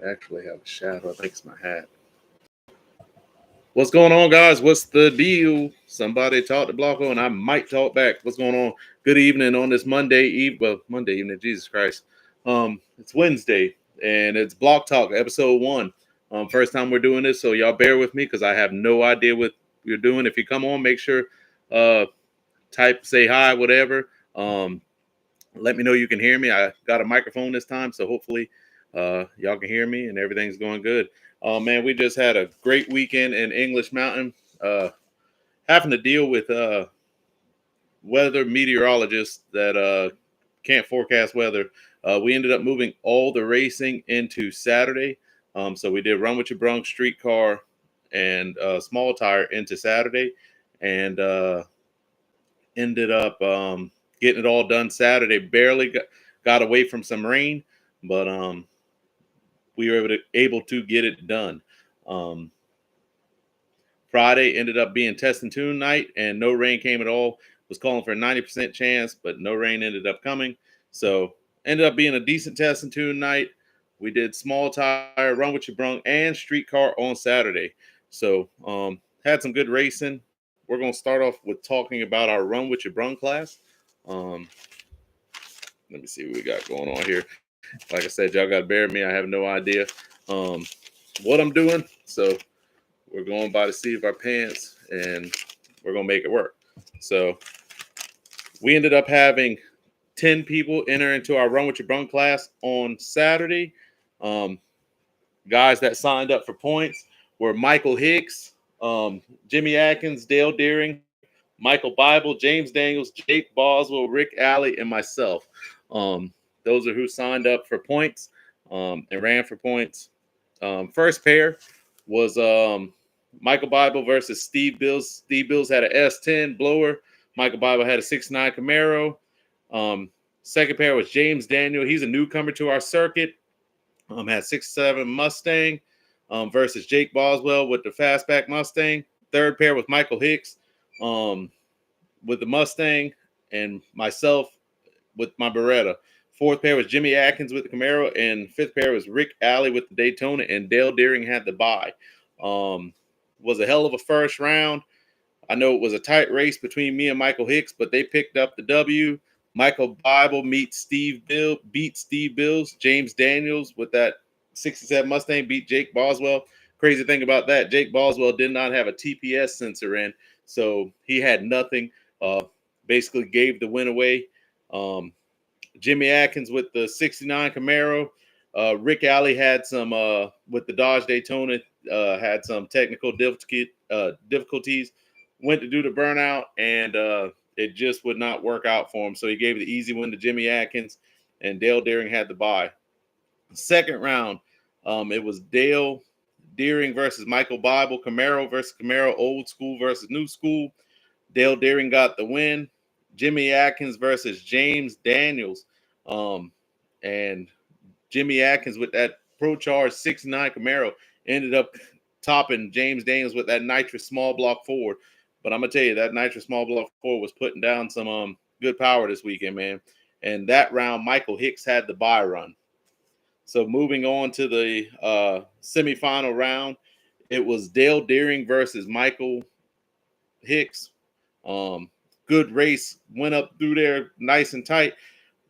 I actually have a shadow. I think it's my hat. What's going on, guys? What's the deal? Somebody talk to Blanco, and I might talk back. What's going on? Good evening on this Monday eve. Well, Monday evening. Jesus Christ. It's Wednesday, and it's Block Talk, episode 1. First time we're doing this, so y'all bear with me because I have no idea what you're doing. If you come on, make sure say hi, whatever. Let me know you can hear me. I got a microphone this time, so hopefully y'all can hear me and everything's going good. Man, we just had a great weekend in English Mountain. Having to deal with weather meteorologists that can't forecast weather. We ended up moving all the racing into Saturday. So we did Run With Your Bronx, Streetcar, and Small Tire into Saturday, and ended up getting it all done Saturday. Barely got away from some rain, but we were able to get it done. Friday ended up being test and tune night, and no rain came at all. Was calling for a 90% chance, but no rain ended up coming. So ended up being a decent test and tune night. We did Small Tire, Run With Your Brung, and Streetcar on Saturday. So had some good racing. We're going to start off with talking about our Run With Your Brung class. Let me see what we got going on here. Like I said, y'all got to bear with me. I have no idea what I'm doing. So we're going by the seat of our pants, and we're going to make it work. So we ended up having 10 people enter into our Run With Your Brung class on Saturday. Guys that signed up for points were Michael Hicks, Jimmy Atkins, Dale Deering, Michael Bible, James Daniels, Jake Boswell, Rick Alley, and myself. Those are who signed up for points and ran for points. First pair was Michael Bible versus Steve Bills. Steve Bills had an S10 blower. Michael Bible had a 6.9 Camaro. Second pair was James Daniel. He's a newcomer to our circuit. Had 6.7 Mustang versus Jake Boswell with the fastback Mustang. Third pair was Michael Hicks with the Mustang, and myself with my Beretta. Fourth pair was Jimmy Atkins with the Camaro, and fifth pair was Rick Alley with the Daytona, and Dale Deering had the bye. Was a hell of a first round. I know it was a tight race between me and Michael Hicks, but they picked up the W. Michael Bible beat Steve Bills. James Daniels with that 67 Mustang beat Jake Boswell. Crazy thing about that, Jake Boswell did not have a TPS sensor in, so he had nothing. Basically gave the win away. Jimmy Atkins with the 69 Camaro. Rick Alley had some with the Dodge Daytona, had some technical difficulties. Went to do the burnout, and it just would not work out for him. So he gave the easy win to Jimmy Atkins, and Dale Deering had the bye. Second round, it was Dale Deering versus Michael Bible, Camaro versus Camaro, old school versus new school. Dale Deering got the win. Jimmy Atkins versus James Daniels. And Jimmy Atkins with that Pro Charge 69 Camaro ended up topping James Daniels with that nitrous small block Ford. But I'm going to tell you, that nitrous small block Ford was putting down some good power this weekend, man. And that round, Michael Hicks had the bye run. So moving on to the semifinal round, it was Dale Deering versus Michael Hicks. Good race, went up through there nice and tight.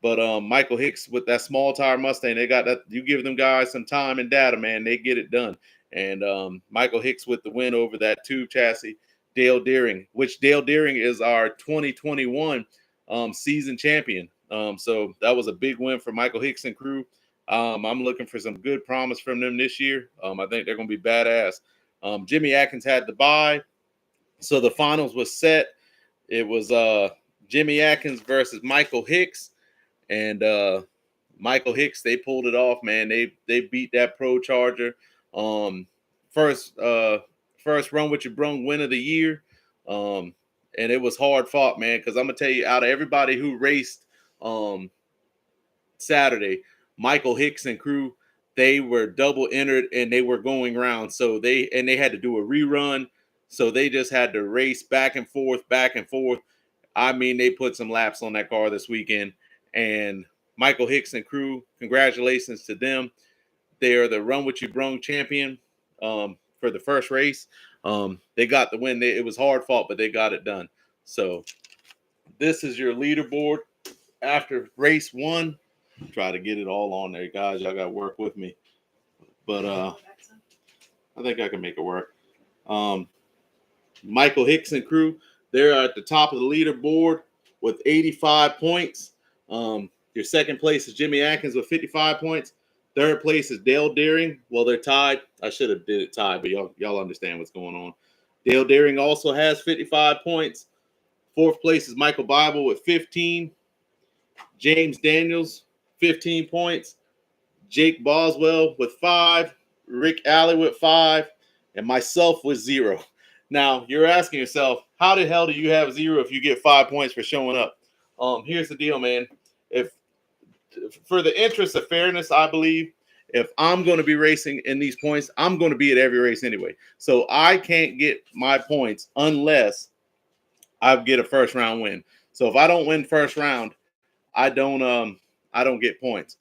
But Michael Hicks with that small tire Mustang, they got that. You give them guys some time and data, man, they get it done. And Michael Hicks with the win over that tube chassis, Dale Deering, which Dale Deering is our 2021 season champion. So that was a big win for Michael Hicks and crew. I'm looking for some good promise from them this year. I think they're going to be badass. Jimmy Atkins had the bye. So the finals was set. It was Jimmy Atkins versus Michael Hicks. And Michael Hicks, they pulled it off, man. They beat that Pro Charger. First Run With Your Brung win of the year. And it was hard fought, man, because I'm going to tell you, out of everybody who raced Saturday, Michael Hicks and crew, they were double entered and they were going round. So they had to do a rerun. So they just had to race back and forth. I mean, they put some laps on that car this weekend. And Michael Hicks and crew, congratulations to them. They are the Run What You Brung champion for the first race. They got the win. It was hard fought, but they got it done. So this is your leaderboard after race 1. Try to get it all on there, guys. Y'all got to work with me. But I think I can make it work. Michael Hicks and crew, they're at the top of the leaderboard with 85 points. Your second place is Jimmy Atkins with 55 points. Third place is Dale Deering. Well, they're tied. I should have did it tied, but y'all understand what's going on. Dale Deering also has 55 points. Fourth place is Michael Bible with 15. James Daniels, 15 points. Jake Boswell with 5. Rick Alley with 5. And myself with 0. Now, you're asking yourself, how the hell do you have 0 if you get 5 points for showing up? Here's the deal, man. If for the interest of fairness, I believe if I'm going to be racing in these points, I'm going to be at every race anyway. So I can't get my points unless I get a first round win. So if I don't win first round, I don't get points.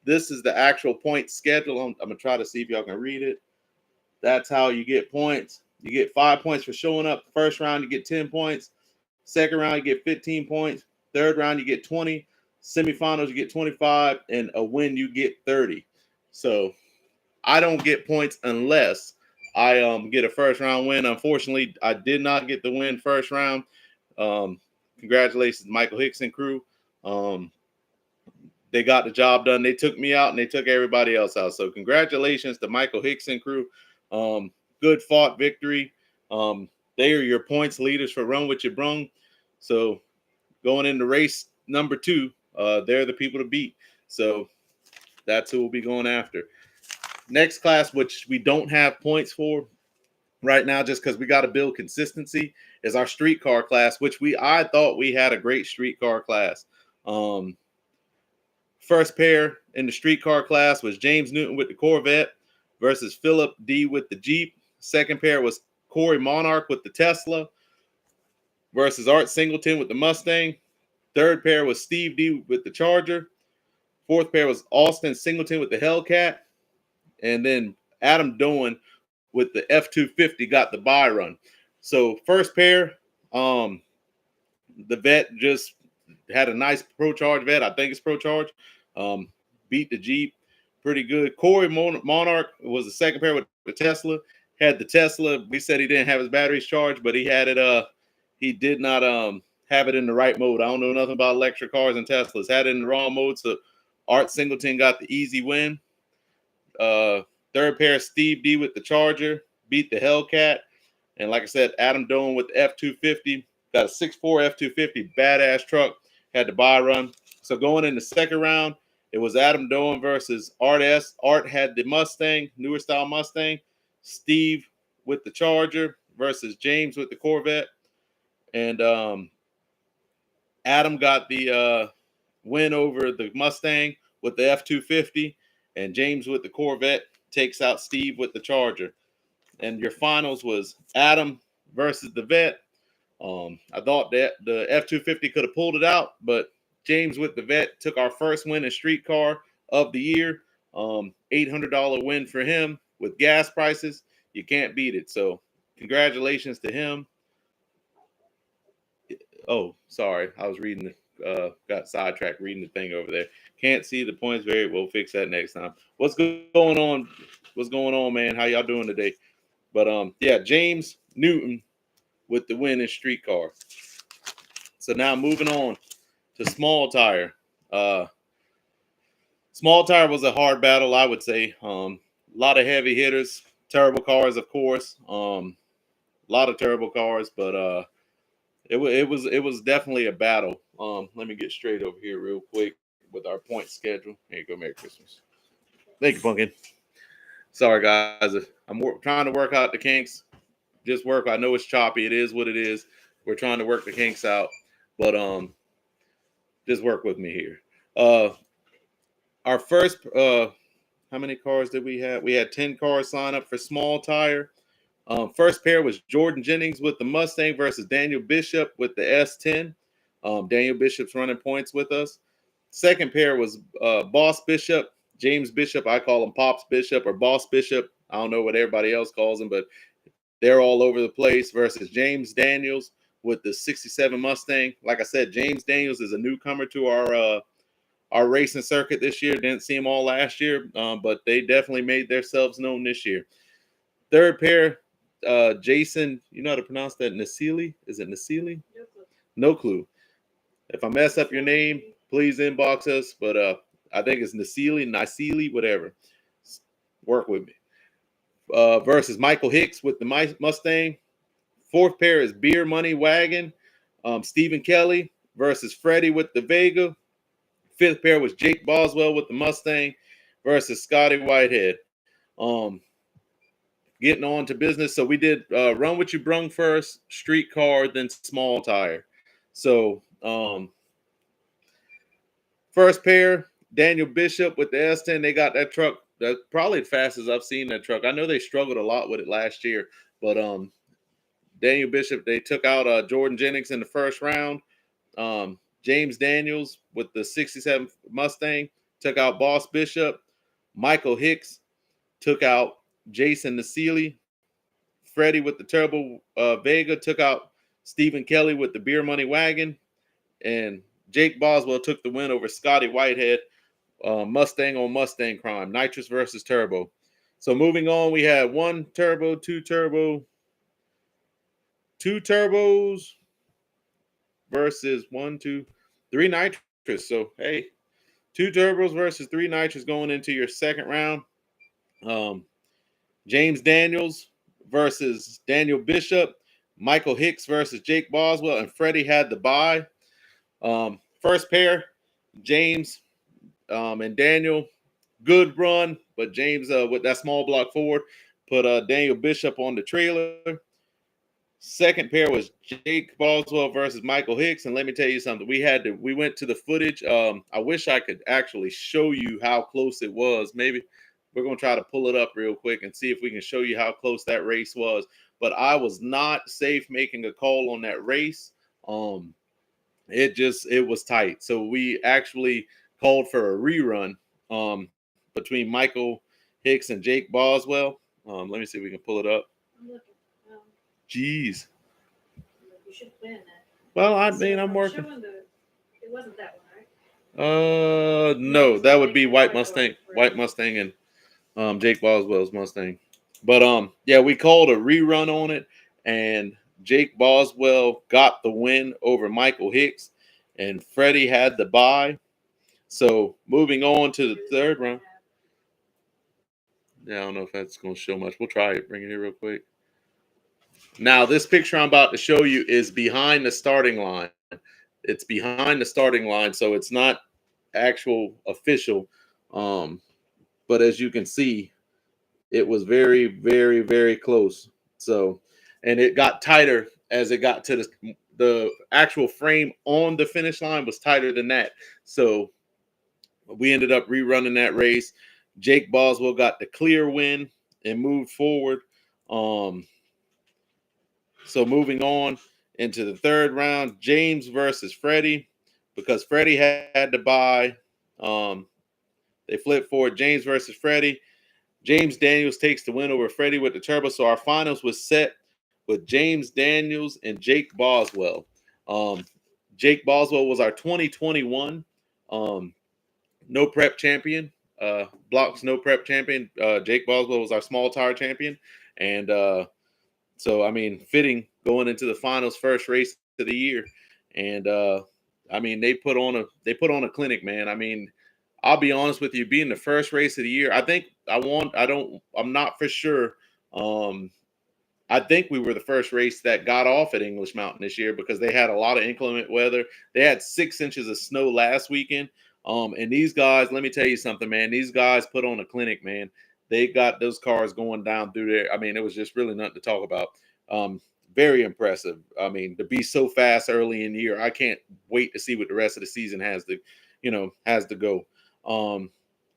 This is the actual point schedule. I'm gonna try to see if y'all can read it. That's how you get points. You get 5 points for showing up. First round, you get 10 points. Second round, you get 15 points. Third round, you get 20. Semifinals, you get 25. And a win, you get 30. So I don't get points unless I get a first round win. Unfortunately, I did not get the win first round. Congratulations, Michael Hicks and crew. They got the job done. They took me out and they took everybody else out. So congratulations to Michael Hicks and crew. Good fought victory. They are your points leaders for Run What You Brung. So going into race number 2, they're the people to beat. So that's who we'll be going after. Next class, which we don't have points for right now, just because we got to build consistency, is our streetcar class, which I thought we had a great streetcar class. First pair in the streetcar class was James Newton with the Corvette versus Philip D with the Jeep. Second pair was Corey Monarch with the Tesla versus Art Singleton with the Mustang. Third pair was Steve D with the Charger. Fourth pair was Austin Singleton with the Hellcat. And then Adam Doan with the F-250 got the buy run. So first pair, the vet just had a nice Pro Charge vet. I think it's Pro Charge. Beat the Jeep pretty good. Corey Monarch was the second pair with the Tesla. Had the Tesla. We said he didn't have his batteries charged, but he had it. He did not have it in the right mode. I don't know nothing about electric cars and Teslas. Had it in the wrong mode. So Art Singleton got the easy win. Third pair, Steve D with the Charger, beat the Hellcat. And like I said, Adam Doan with the F-250, got a 6'4" F-250, badass truck, had the buy run. So going in the second round, it was Adam Doan versus Art S. Art had the Mustang, newer style Mustang. Steve with the Charger versus James with the Corvette. And Adam got the win over the Mustang with the F-250. And James with the Corvette takes out Steve with the Charger. And your finals was Adam versus the vet. I thought that the F-250 could have pulled it out, but James with the vet took our first win in streetcar of the year. $800 win for him with gas prices. You can't beat it. So congratulations to him. Oh, sorry. I was reading got sidetracked reading the thing over there. Can't see the points variable. We'll fix that next time. What's going on? What's going on, man? How y'all doing today? But yeah, James Newton with the win in streetcar. So now moving on to small tire. Small tire was a hard battle, I would say. A lot of heavy hitters, terrible cars, of course. A lot of terrible cars, but it was definitely a battle. Let me get straight over here real quick with our point schedule. Here you go. Merry Christmas. Thank you, Pumpkin. Sorry, guys. I'm trying to work out the kinks. Just work. I know it's choppy. It is what it is. We're trying to work the kinks out, but just work with me here. Our first, how many cars did we have? We had 10 cars sign up for small tire. First pair was Jordan Jennings with the Mustang versus Daniel Bishop with the S10. Daniel Bishop's running points with us. Second pair was Boss Bishop James Bishop, I call him Pops Bishop or Boss Bishop. I don't know what everybody else calls him, but they're all over the place, versus James Daniels with the 67 Mustang. Like I said, James Daniels is a newcomer to our racing circuit this year. Didn't see him all last year, but they definitely made themselves known this year. Third pair, Jason, you know how to pronounce that? Nasili? Is it Nasili? No clue. No clue. If I mess up your name, please inbox us. But I think it's Nasili, whatever. Work with me. Versus Michael Hicks with the Mustang. Fourth pair is Beer Money Wagon. Stephen Kelly versus Freddie with the Vega. Fifth pair was Jake Boswell with the Mustang versus Scotty Whitehead. Getting on to business. So we did Run What You Brung first, Street Car, then Small Tire. So first pair, Daniel Bishop with the S10. They got that truck. That's probably the fastest I've seen that truck. I know they struggled a lot with it last year, but Daniel Bishop, they took out Jordan Jennings in the first round. James Daniels with the 67 Mustang took out Boss Bishop. Michael Hicks took out Jason Nasili. Freddie with the Turbo Vega took out Stephen Kelly with the Beer Money Wagon. And Jake Boswell took the win over Scotty Whitehead. Mustang on Mustang crime. Nitrous versus Turbo. So moving on, we had one turbo, two turbos versus 3 nitrous. So, hey, 2 turbos versus 3 nitrous going into your second round. James Daniels versus Daniel Bishop. Michael Hicks versus Jake Boswell. And Freddie had the bye. First pair, James and Daniel. Good run, but James with that small block forward put Daniel Bishop on the trailer. Second pair was Jake Boswell versus Michael Hicks, and let me tell you something. We went to the footage. I wish I could actually show you how close it was. Maybe we're gonna try to pull it up real quick and see if we can show you how close that race was. But I was not safe making a call on that race. It was tight. So we actually called for a rerun between Michael Hicks and Jake Boswell. Let me see if we can pull it up. I'm looking. Jeez. You should plan that. Well, I mean, I'm working. It wasn't that one, right? No, that would be White Mustang and Jake Boswell's Mustang. But yeah, we called a rerun on it, and Jake Boswell got the win over Michael Hicks, and Freddie had the bye. So moving on to the third round. Yeah, I don't know if that's going to show much. We'll try it. Bring it here real quick. Now, this picture I'm about to show you is behind the starting line. It's behind the starting line, so it's not actual official. But as you can see, it was very, very, very close. So, and it got tighter as it got to the actual frame on the finish line was tighter than that. So we ended up rerunning that race. Jake Boswell got the clear win and moved forward. So moving on into the third round, James versus Freddie, because Freddie had to bye. They flipped forward, James versus Freddie. James Daniels takes the win over Freddie with the turbo. So our finals was set with James Daniels and Jake Boswell. Jake Boswell was our 2021 no prep champion. Blocks no prep champion. Jake Boswell was our small tire champion. And so, I mean, fitting going into the finals, first race of the year. And I mean, they put on a clinic, man. I mean, I'll be honest with you, being the first race of the year, I'm not for sure. I think we were the first race that got off at English Mountain this year because they had a lot of inclement weather. They had 6 inches of snow last weekend. And these guys, let me tell you something, man. These guys put on a clinic, man. They got those cars going down through there. I mean, it was just really nothing to talk about. Very impressive. I mean, to be so fast early in the year, I can't wait to see what the rest of the season has to go.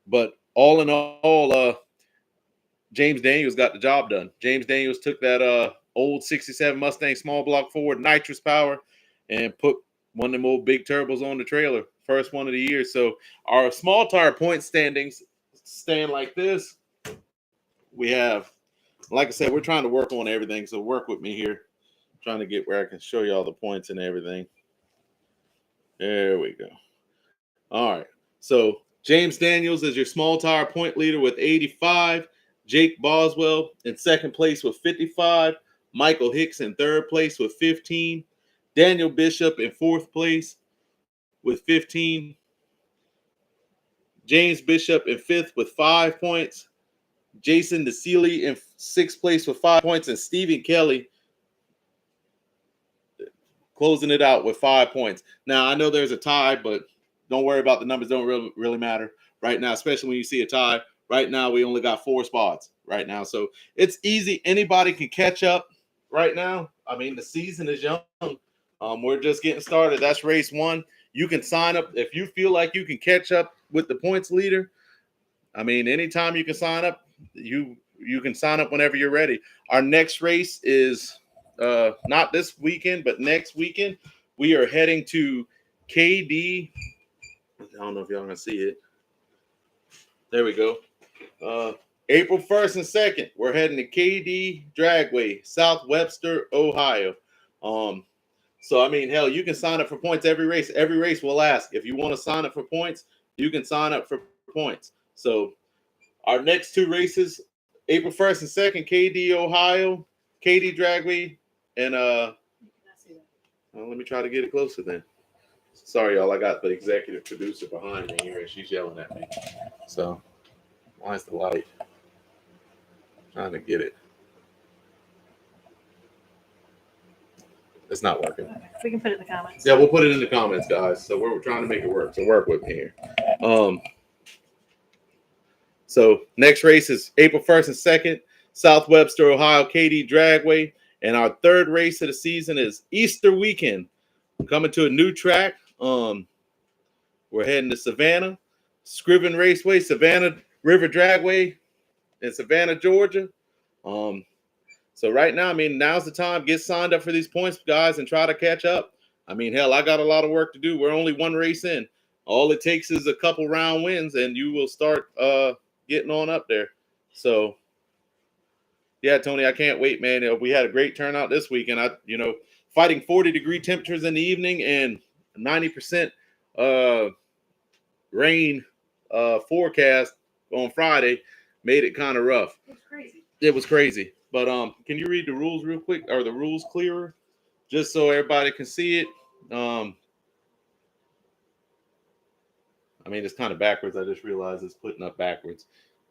But all in all, James Daniels got the job done. James Daniels took that old 67 Mustang small block Ford nitrous power and put one of them old big turbos on the trailer. First one of the year. So our small tire point standings staying like this, we have, like I said, we're trying to work on everything. So work with me here. Trying to get where I can show you all the points and everything. There we go. All right. So James Daniels is your small tire point leader with 85. Jake Boswell in second place with 55. Michael Hicks in third place with 15. Daniel Bishop in fourth place with 15. James Bishop in fifth with 5 points. Jason DeSeely in sixth place with 5 points. And Stephen Kelly closing it out with 5 points. Now, I know there's a tie, but don't worry about the numbers. Don't really matter right now, especially when you see a tie. Right now, we only got 4 spots right now. So it's easy. Anybody can catch up right now. I mean, the season is young. We're just getting started. That's race 1. You can sign up if you feel like you can catch up with the points leader. I mean, anytime you can sign up, you can sign up whenever you're ready. Our next race is not this weekend, but next weekend. We are heading to KD. I don't know if y'all can see it. There we go. April 1st and 2nd, we're heading to KD Dragway, South Webster, Ohio. So, I mean, hell, you can sign up for points every race. Every race will ask. If you want to sign up for points, you can sign up for points. So, our next 2 races, April 1st and 2nd, KD, Ohio, KD Dragway, and well, let me try to get it closer then. Sorry, y'all. I got the executive producer behind me here, and she's yelling at me. So, why is the light? Trying to get it. It's not working. Okay. We can put it in the comments. Yeah, we'll put it in the comments, guys. So we're trying to make it work. So work with me here. So next race is April 1st and 2nd, South Webster, Ohio, KD Dragway. And our third race of the season is Easter weekend. We're coming to a new track. We're heading to Savannah, Scriven Raceway, Savannah River Dragway in Savannah, Georgia. So right now, I mean, now's the time. Get signed up for these points, guys, and try to catch up. I mean, hell, I got a lot of work to do. We're only 1 race in. All it takes is a couple round wins, and you will start getting on up there. So, yeah, Tony, I can't wait, man. We had a great turnout this weekend. Fighting 40-degree temperatures in the evening and 90% rain forecast on Friday made it kind of rough. It was crazy. It was crazy. But can you read the rules real quick, or the rules clearer, just so everybody can see it? I mean, it's kind of backwards. I just realized it's putting up backwards.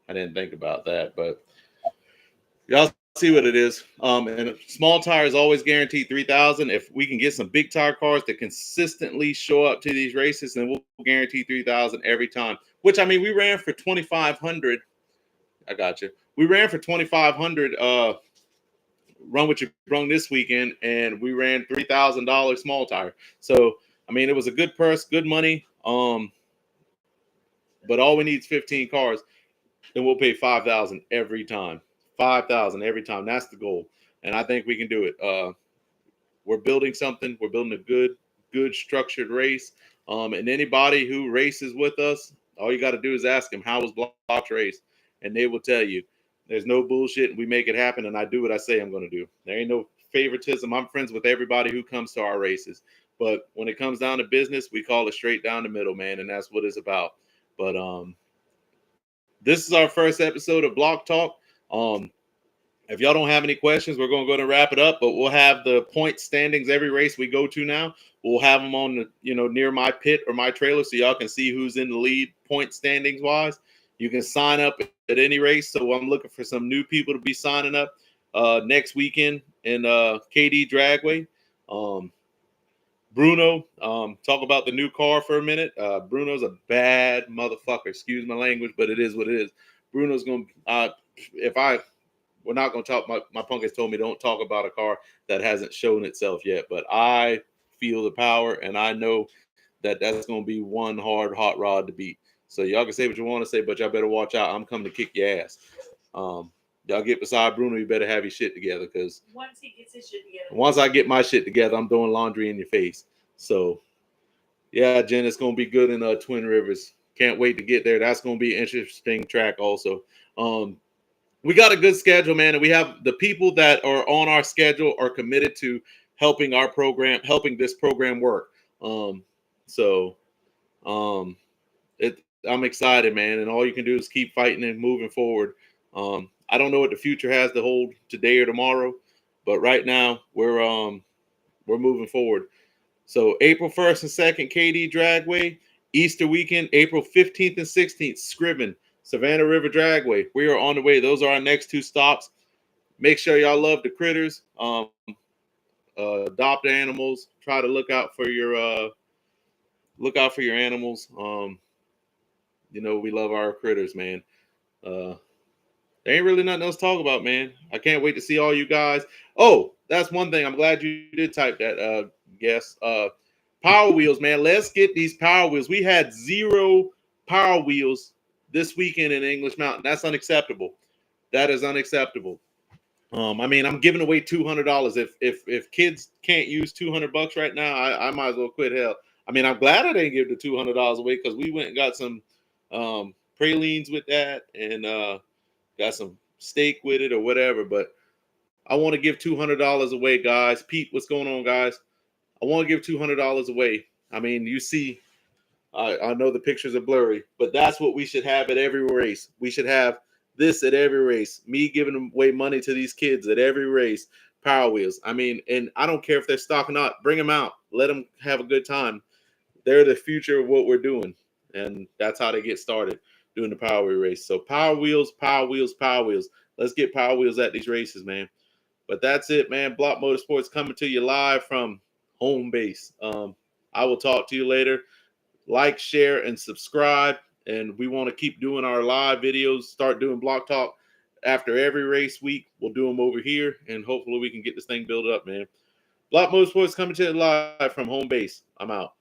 I didn't think about that, but y'all see what it is. And a small tire is always guaranteed 3,000. If we can get some big tire cars that consistently show up to these races, then we'll guarantee 3,000 every time. Which, I mean, we ran for 2,500. I got you. We ran for 2,500 run what you brung this weekend, and we ran $3,000 small tire. So, I mean, it was a good purse, good money. But all we need is 15 cars, and we'll pay 5,000 every time. 5,000 every time. That's the goal, and I think we can do it. We're building something. We're building a good structured race. And anybody who races with us, all you got to do is ask them, how was Block's race? And they will tell you. There's no bullshit. We make it happen, and I do what I say I'm going to do. There ain't no favoritism. I'm friends with everybody who comes to our races. But when it comes down to business, we call it straight down the middle, man, and that's what it's about. But this is our first episode of Block Talk. If y'all don't have any questions, we're going to wrap it up. But we'll have the point standings every race we go to now. We'll have them on the, near my pit or my trailer, so y'all can see who's in the lead point standings wise. You can sign up at any race. So I'm looking for some new people to be signing up next weekend in KD Dragway. Bruno, talk about the new car for a minute. Bruno's a bad motherfucker. Excuse my language, but it is what it is. Bruno's going to, we're not going to talk. My punk has told me don't talk about a car that hasn't shown itself yet, but I feel the power, and I know that that's going to be one hard hot rod to beat. So y'all can say what you want to say, but y'all better watch out. I'm coming to kick your ass. Y'all get beside Bruno, you better have your shit together, because once he gets his shit together, once I get my shit together, I'm throwing laundry in your face. So, yeah, Jen, it's going to be good in Twin Rivers. Can't wait to get there. That's going to be an interesting track also. We got a good schedule, man, and we have the people that are on our schedule are committed to helping this program work. So I'm excited, man, and all you can do is keep fighting and moving forward. I don't know what the future has to hold today or tomorrow, but right now we're moving forward. So April 1st and 2nd, KD Dragway. Easter weekend, April 15th and 16th, Scriven, Savannah River Dragway. We are on the way. Those are our next 2 stops. Make sure y'all love the critters. Adopt animals. Try to look out for your animals. We love our critters, man. There ain't really nothing else to talk about, man. I can't wait to see all you guys. Oh, that's one thing. I'm glad you did type that, guess. Power wheels, man. Let's get these power wheels. We had 0 power wheels this weekend in English Mountain. That's unacceptable. That is unacceptable. I'm giving away $200. If kids can't use $200 right now, I might as well quit. Hell, I'm glad I didn't give the $200 away because we went and got some pralines with that and got some steak with it or whatever. But I want to give $200 away, guys. Pete, what's going on, guys? I want to give $200 away. You see, I know the pictures are blurry, but that's what we should have at every race. We should have this at every race. Me giving away money to these kids at every race. Power wheels. And I don't care if they're stocking out. Bring them out. Let them have a good time. They're the future of what we're doing. And that's how they get started doing the power wheel race. So power wheels, power wheels, power wheels. Let's get power wheels at these races, man. But that's it, man. Block Motorsports coming to you live from home base. I will talk to you later. Like, share, and subscribe. And we want to keep doing our live videos, start doing Block Talk after every race week. We'll do them over here, and hopefully we can get this thing built up, man. Block Motorsports coming to you live from home base. I'm out.